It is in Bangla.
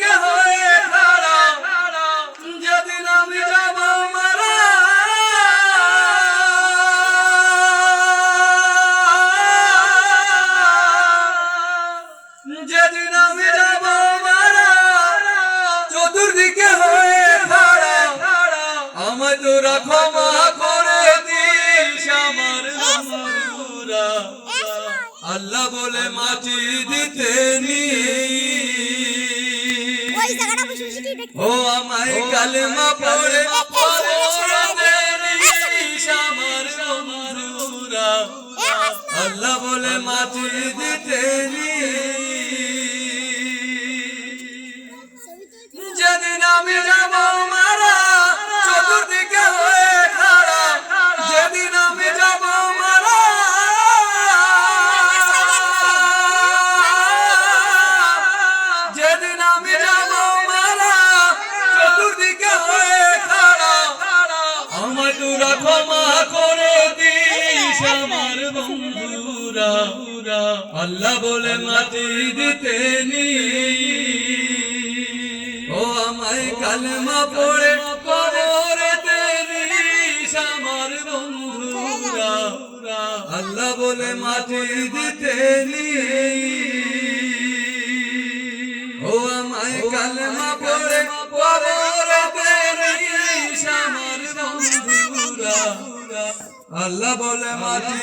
চতুর্দিকে হয়ে খাড়া যেদিন আমি যাব মারা যেদিন আমি যাব মারা চতুর্দিকে হয়ে খাড়া আমায় তোরা ক্ষমা করে দিস আমার বন্ধুরা আল্লাহ বলে মাটি দিতে নি ও আমায় কালেমা পড়ে আমার বন্ধুরা আল্লাহ বলে মাটি দিতে নি যেদিন আমি যাব মারা চতুর্দিকে হয়ে খাড়া যেদিন আমি যাব মারা যেদিন আমি যাব মারা চতুর্দিকে হয়ে খাড়া আমায় তোরা ক্ষমা করে দিস আমার বন্ধুরা আল্লাহ বলে মাটি দিতে নি ও আমায় কালেমা পড়ে কবরেতে দিস আমার বন্ধুরা আল্লাহ বলে মাটি দিতে নি ও আমায় কালেমা পড়ে কবরেতে দিস আমার বন্ধুরা আল্লাহ বলে মাটি